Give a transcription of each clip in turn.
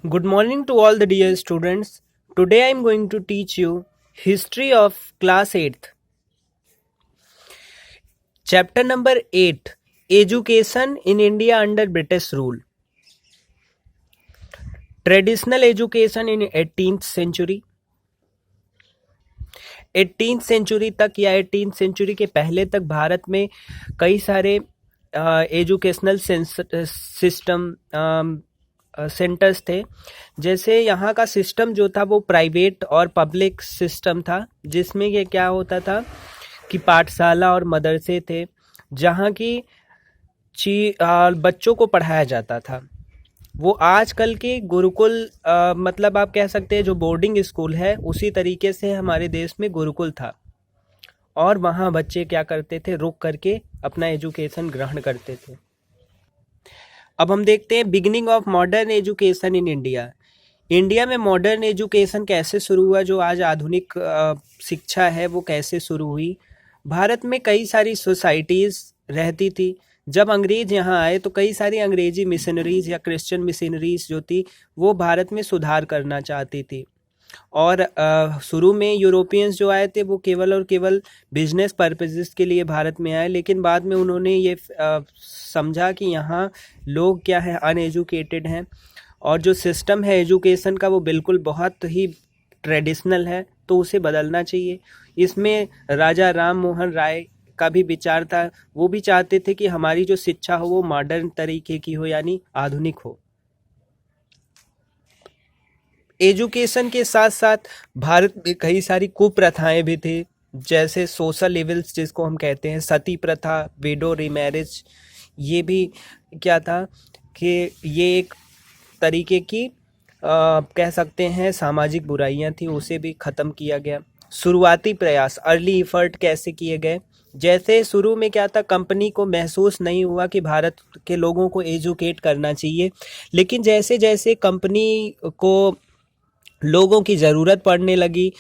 Good morning to all the dear students. Today I am going to teach you history of class 8th. Chapter number 8, Education in India under British rule. Traditional education in 18th century. 18th century तक या 18th century के पहले तक भारत में कई सारे educational system centres थे। जैसे यहाँ का सिस्टम जो था वो प्राइवेट और पब्लिक सिस्टम था, जिसमें ये क्या होता था कि पाठशाला और मदरसे थे जहाँ की बच्चों को पढ़ाया जाता था। वो आजकल के गुरुकुल मतलब आप कह सकते हैं जो बोर्डिंग स्कूल है उसी तरीके से हमारे देश में गुरुकुल था, और वहाँ बच्चे क्या करते थे, रुक करके अपना एजुकेशन ग्रहण करते थे। अब हम देखते हैं beginning of modern education in India. India में मॉडर्न एजुकेशन कैसे शुरू हुआ, जो आज आधुनिक शिक्षा है वो कैसे शुरू हुई। भारत में कई सारी सोसाइटीज़ रहती थी। जब अंग्रेज यहाँ आए तो कई सारी अंग्रेजी मिशनरीज या क्रिश्चियन मिशनरीज जो थी वो भारत में सुधार करना चाहती थी, और शुरू में यूरोपियंस जो आए थे वो केवल और केवल बिजनेस पर्पसेस के लिए भारत में आए, लेकिन बाद में उन्होंने ये समझा कि यहाँ लोग क्या है, अनएजुकेटेड हैं, और जो सिस्टम है एजुकेशन का वो बिल्कुल बहुत ही ट्रेडिशनल है, तो उसे बदलना चाहिए। इसमें राजा राम मोहन राय का भी विचार था। वो भी चाहते थे कि हमारी जो शिक्षा हो वो मॉडर्न तरीके की हो, यानी आधुनिक हो। एजुकेशन के साथ साथ भारत में कई सारी कुप्रथाएं भी थी, जैसे सोशल इविल्स जिसको हम कहते हैं, सती प्रथा, विडो रीमैरिज। ये भी क्या था कि ये एक तरीके की कह सकते हैं सामाजिक बुराइयां थी, उसे भी ख़त्म किया गया। शुरुआती प्रयास, अर्ली एफर्ट कैसे किए गए। जैसे शुरू में क्या था, कंपनी को महसूस नहीं हुआ कि भारत के लोगों को एजुकेट करना चाहिए, लेकिन जैसे जैसे कंपनी को लोगों की ज़रूरत पड़ने लगी,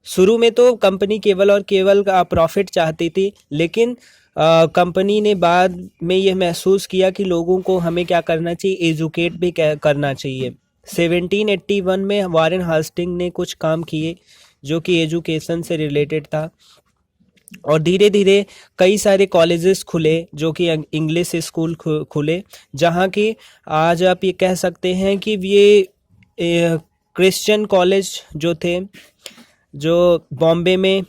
शुरू में तो कंपनी केवल और केवल प्रॉफिट चाहती थी, लेकिन कंपनी ने बाद में यह महसूस किया कि लोगों को हमें क्या करना चाहिए, एजुकेट भी करना चाहिए। 1781 में वारेन हास्टिंग ने कुछ काम किए जो कि एजुकेशन से रिलेटेड था, और धीरे धीरे कई सारे कॉलेजेस खुले जो कि इंग्लिश स्कूल खुले, जहाँ की आज आप ये कह सकते हैं कि ये क्रिश्चियन कॉलेज जो थे, जो बॉम्बे में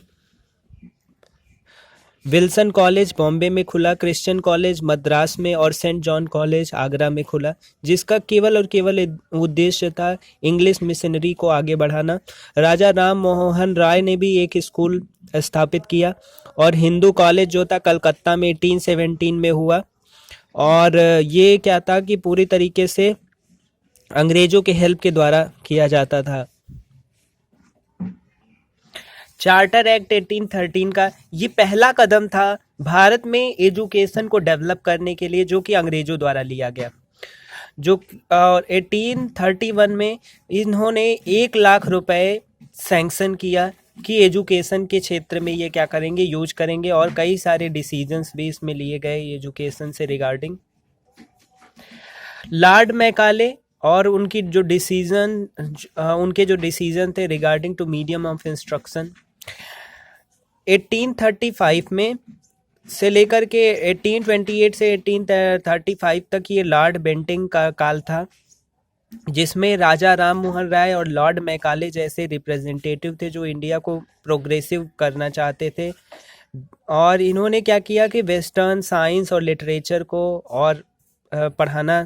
विल्सन कॉलेज बॉम्बे में खुला, क्रिश्चियन कॉलेज मद्रास में, और सेंट जॉन कॉलेज आगरा में खुला, जिसका केवल और केवल उद्देश्य था इंग्लिश मिशनरी को आगे बढ़ाना। राजा राम मोहन राय ने भी एक स्कूल स्थापित किया, और हिंदू कॉलेज जो था कलकत्ता में 1817 में हुआ, और ये क्या था कि पूरी तरीके से अंग्रेजों के हेल्प के द्वारा किया जाता था। चार्टर एक्ट 1813 का ये पहला कदम था भारत में एजुकेशन को डेवलप करने के लिए, जो कि अंग्रेजों द्वारा लिया गया। जो 1831 में इन्होंने 1 लाख रुपए सैंक्शन किया कि एजुकेशन के क्षेत्र में ये क्या करेंगे, यूज करेंगे, और कई सारे डिसीजंस भी इसमें लिए गए एजुकेशन से रिगार्डिंग। लॉर्ड मैकाले और उनके जो डिसीजन थे regarding to medium of instruction, 1835 में से लेकर के 1828 से 1835 तक ये लॉर्ड बेंटिंग का काल था, जिसमें राजा राम मोहन राय और लॉर्ड मैकाले जैसे रिप्रेजेंटेटिव थे जो इंडिया को प्रोग्रेसिव करना चाहते थे। और इन्होंने क्या किया कि वेस्टर्न साइंस और लिटरेचर को और पढ़ाने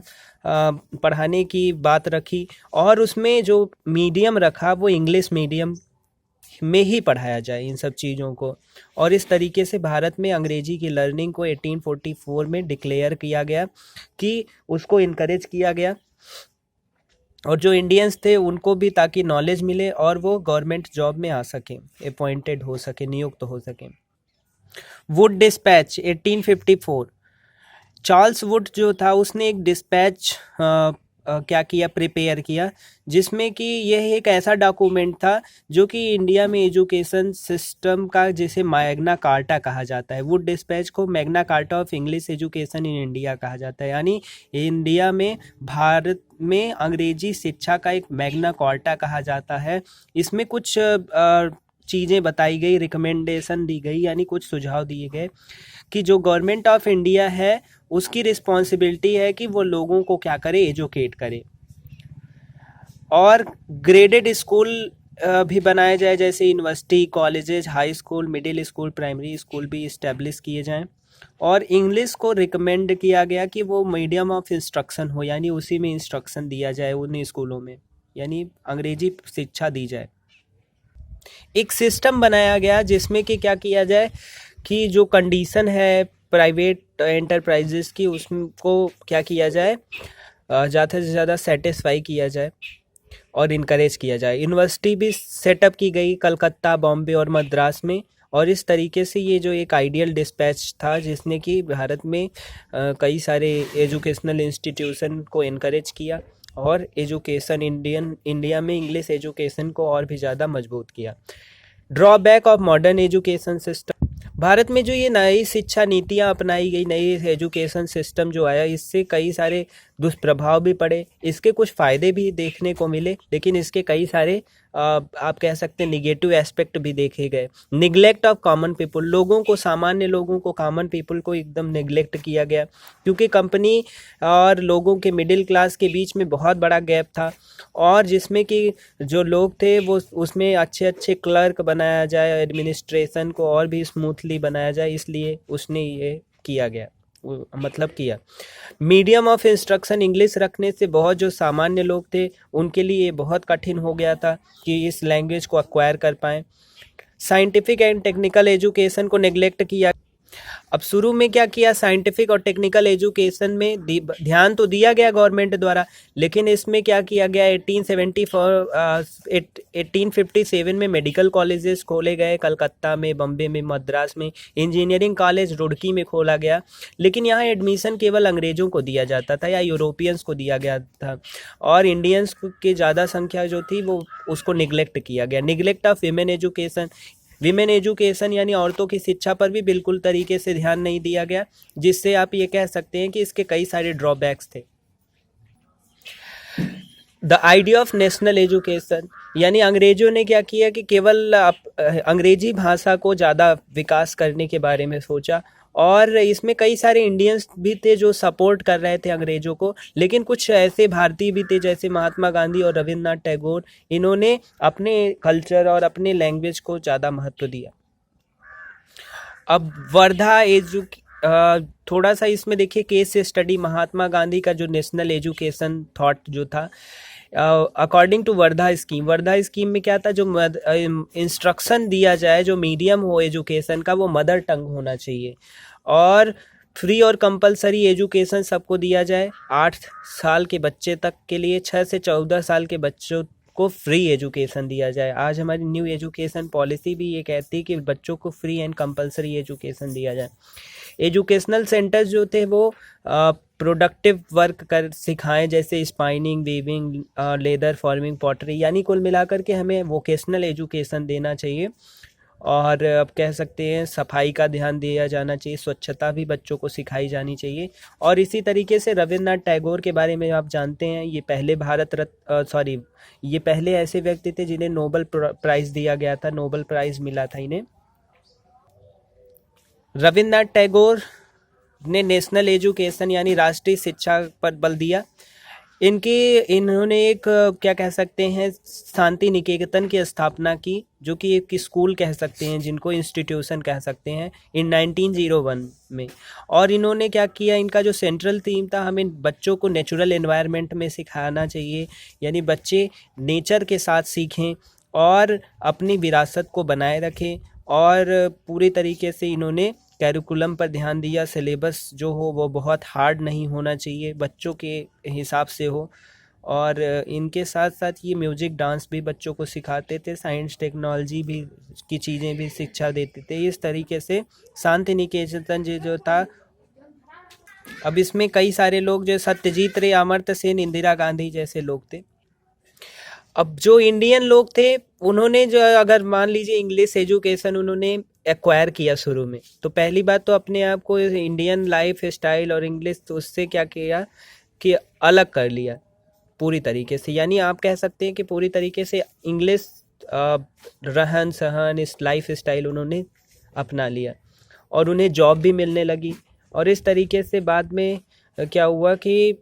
की बात रखी, और उसमें जो मीडियम रखा वो इंग्लिश मीडियम में ही पढ़ाया जाए इन सब चीज़ों को। और इस तरीके से भारत में अंग्रेजी की लर्निंग को 1844 में डिक्लेयर किया गया कि उसको इनकरेज किया गया, और जो इंडियंस थे उनको भी ताकि नॉलेज मिले और वो गवर्नमेंट जॉब में आ सकें, अपॉइंटेड हो सके, नियुक्त हो सकें। वुड डिस्पैच 1854, चार्ल्स वुड जो था उसने एक डिस्पैच क्या किया, प्रिपेयर किया, जिसमें कि यह एक ऐसा डॉक्यूमेंट था जो कि इंडिया में एजुकेशन सिस्टम का, जिसे मैग्ना कार्टा कहा जाता है। वुड डिस्पैच को Magna carta of English education in India कहा जाता है, यानी इंडिया में भारत में अंग्रेजी शिक्षा का एक मैग्ना कार्टा कहा जाता है। इसमें कुछ चीज़ें बताई गई, रिकमेंडेशन दी गई, यानी कुछ सुझाव दिए गए कि जो गवर्नमेंट ऑफ इंडिया है उसकी रिस्पॉन्सिबिलिटी है कि वो लोगों को क्या करे, एजुकेट करे। और ग्रेडेड स्कूल भी बनाए जाए, जैसे university, colleges, high school, middle school, primary school भी इस्टेब्लिश किए जाएं। और इंग्लिश को रिकमेंड किया गया कि वो मीडियम ऑफ इंस्ट्रक्शन हो, यानी उसी में इंस्ट्रक्शन दिया जाए उन स्कूलों में, यानी अंग्रेजी शिक्षा दी जाए। एक सिस्टम बनाया गया जिसमें कि क्या किया जाए कि जो कंडीशन है प्राइवेट एंटरप्राइजेस की, उसको क्या किया जाए, ज़्यादा से ज़्यादा सेटिस्फाई किया जाए और इनकरेज किया जाए। यूनिवर्सिटी भी सेटअप की गई कलकत्ता, बॉम्बे और मद्रास में। और इस तरीके से ये जो एक आइडियल डिस्पैच था जिसने कि भारत में कई सारे एजुकेशनल इंस्टीट्यूशन को इनकरेज किया और एजुकेशन इंडिया में इंग्लिश एजुकेशन को और भी ज़्यादा मजबूत किया। Drawback of modern education system, Bharat में जो ये नई शिक्षा नीतियाँ अपनाई गई, नई एजुकेशन सिस्टम जो आया, इससे कई सारे दुष्प्रभाव भी पड़े। इसके कुछ फ़ायदे भी देखने को मिले, लेकिन इसके कई सारे आप कह सकते हैं निगेटिव एस्पेक्ट भी देखे गए। निगलेक्ट ऑफ कॉमन पीपल, लोगों को, सामान्य लोगों को, कॉमन पीपल को एकदम निगलेक्ट किया गया, क्योंकि कंपनी और लोगों के मिडिल क्लास के बीच में बहुत बड़ा गैप था। और जिसमें कि जो लोग थे वो उसमें अच्छे अच्छे क्लर्क बनाया जाए, एडमिनिस्ट्रेशन को और भी स्मूथली बनाया जाए, इसलिए उसने ये किया गया, मतलब किया। मीडियम ऑफ इंस्ट्रक्शन इंग्लिश रखने से बहुत जो सामान्य लोग थे उनके लिए बहुत कठिन हो गया था कि इस लैंग्वेज को एक्वायर कर पाएँ। साइंटिफिक एंड टेक्निकल एजुकेशन को नेग्लेक्ट किया। अब शुरू में क्या किया, साइंटिफिक और टेक्निकल एजुकेशन में ध्यान तो दिया गया गवर्नमेंट द्वारा, लेकिन इसमें क्या किया गया, 1857 में मेडिकल कॉलेजेस खोले गए, कलकत्ता में, बम्बे में, मद्रास में। इंजीनियरिंग कॉलेज रुड़की में खोला गया, लेकिन यहाँ एडमिशन केवल अंग्रेज़ों को दिया जाता था या यूरोपियंस को दिया गया था, और इंडियंस की ज़्यादा संख्या जो थी वो उसको निगलेक्ट किया गया। Neglect of women education, women education यानी औरतों की शिक्षा पर भी बिल्कुल तरीके से ध्यान नहीं दिया गया, जिससे आप ये कह सकते हैं कि इसके कई सारे ड्रॉबैक्स थे। The idea of national education, यानी अंग्रेजों ने क्या किया कि केवल अंग्रेजी भाषा को ज़्यादा विकास करने के बारे में सोचा, और इसमें कई सारे इंडियंस भी थे जो सपोर्ट कर रहे थे अंग्रेज़ों को, लेकिन कुछ ऐसे भारतीय भी थे जैसे महात्मा गांधी और रविन्द्रनाथ टैगोर, इन्होंने अपने कल्चर और अपने लैंग्वेज को ज़्यादा महत्व दिया। अब वर्धा थोड़ा सा इसमें देखिए केस स्टडी, महात्मा गांधी का जो नेशनल एजुकेशन थॉट जो था, अकॉर्डिंग टू वर्धा स्कीम में क्या था, जो इंस्ट्रक्शन दिया जाए, जो मीडियम हो एजुकेशन का वो मदर टंग होना चाहिए, और फ्री और कंपलसरी एजुकेशन सबको दिया जाए। 8 साल के बच्चे तक के लिए 6 से 14 साल के बच्चों को फ्री एजुकेशन दिया जाए। आज हमारी न्यू एजुकेशन पॉलिसी भी ये कहती है कि बच्चों को फ्री एंड कंपलसरी एजुकेशन दिया जाए। एजुकेशनल सेंटर्स जो थे वो प्रोडक्टिव वर्क कर सिखाएं, जैसे spinning, weaving, leather, farming, pottery, यानी कुल मिलाकर के हमें वोकेशनल एजुकेशन देना चाहिए। और अब कह सकते हैं सफाई का ध्यान दिया जाना चाहिए, स्वच्छता भी बच्चों को सिखाई जानी चाहिए। और इसी तरीके से रविन्द्रनाथ टैगोर के बारे में आप जानते हैं, ये पहले ये पहले ऐसे व्यक्ति थे जिन्हें नोबेल प्राइज़ दिया गया था, नोबेल प्राइज़ मिला था इन्हें। रविन्द्रनाथ टैगोर ने नेशनल एजुकेशन यानी राष्ट्रीय शिक्षा पर बल दिया। इन्होंने एक क्या कह सकते हैं शांति निकेतन की स्थापना की, जो कि एक स्कूल कह सकते हैं, जिनको इंस्टीट्यूशन कह सकते हैं, इन 1901 में। और इन्होंने क्या किया, इनका जो सेंट्रल थीम था, हमें बच्चों को नेचुरल एनवायरनमेंट में सिखाना चाहिए, यानी बच्चे नेचर के साथ सीखें और अपनी विरासत को बनाए रखें। और पूरी तरीके से इन्होंने कैरिकुलम पर ध्यान दिया, सिलेबस जो हो वो बहुत हार्ड नहीं होना चाहिए, बच्चों के हिसाब से हो। और इनके साथ साथ ये म्यूज़िक, डांस भी बच्चों को सिखाते थे, साइंस टेक्नोलॉजी भी की चीज़ें भी शिक्षा देते थे। इस तरीके से शांति निकेतन जो था। अब इसमें कई सारे लोग जो सत्यजीत रे, अमर्त्य सेन, इंदिरा गांधी जैसे लोग थे। अब जो इंडियन लोग थे उन्होंने जो, अगर मान लीजिए इंग्लिश एजुकेशन उन्होंने एक्वायर किया शुरू में, तो पहली बात तो अपने आप को इंडियन लाइफ स्टाइल और इंग्लिश तो उससे क्या किया कि अलग कर लिया। पूरी तरीके से, यानी आप कह सकते हैं कि पूरी तरीके से इंग्लिश रहन सहन, इस लाइफ स्टाइल उन्होंने अपना लिया और उन्हें जॉब भी मिलने लगी। और इस तरीके से बाद में क्या हुआ कि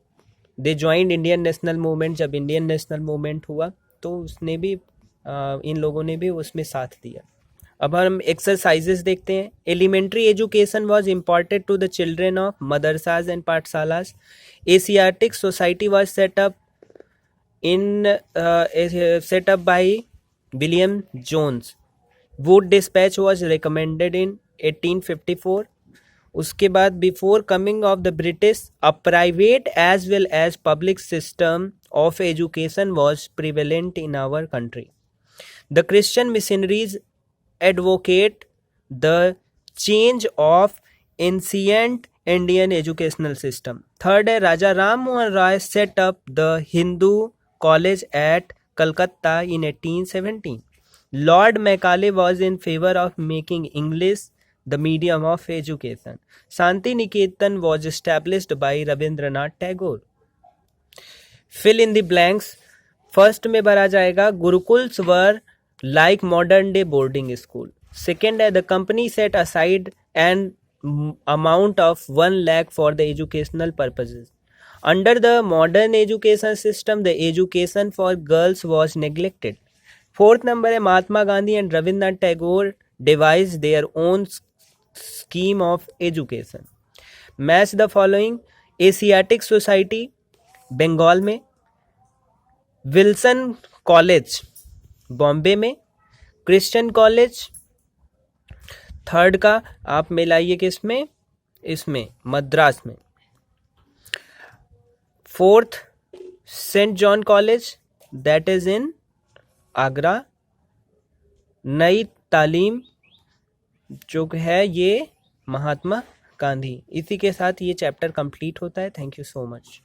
दे ज्वाइंड इंडियन नेशनल मूवमेंट। जब इंडियन नेशनल मूवमेंट हुआ तो उसने भी इन लोगों ने भी उसमें साथ दिया। अब हम एक्सरसाइजेस देखते हैं। Elementary education was important to the children of madrasas and pathshalas. Asiatic Society was set up by William Jones. Wood Dispatch was recommended in 1854. उसके बाद before coming of the British, a private as well as public system of education was prevalent in our country. The Christian missionaries advocate the change of ancient Indian educational system. Third है Raja Ram Mohan Roy set up the Hindu college at Calcutta in 1817. Lord Macaulay was in favor of making English the medium of education. Shanti Niketan was established by Rabindranath Tagore. Fill in the blanks. First में भरा जाएगा gurukuls were like modern day boarding school. Second है the company set aside an amount of 1 lakh for the educational purposes. Under the modern education system, the education for girls was neglected. Fourth number है Mahatma Gandhi and Rabindranath Tagore devised their own scheme of education. Match the following. Asiatic Society Bengal में, Wilson college Bombay में, Christian college third का आप मिलाइए किसमें, इसमें मद्रास में. Fourth saint John college that is in Agra. Nai Talim जो है ये महात्मा गांधी. इसी के साथ ये चैप्टर कंप्लीट होता है. Thank you so much.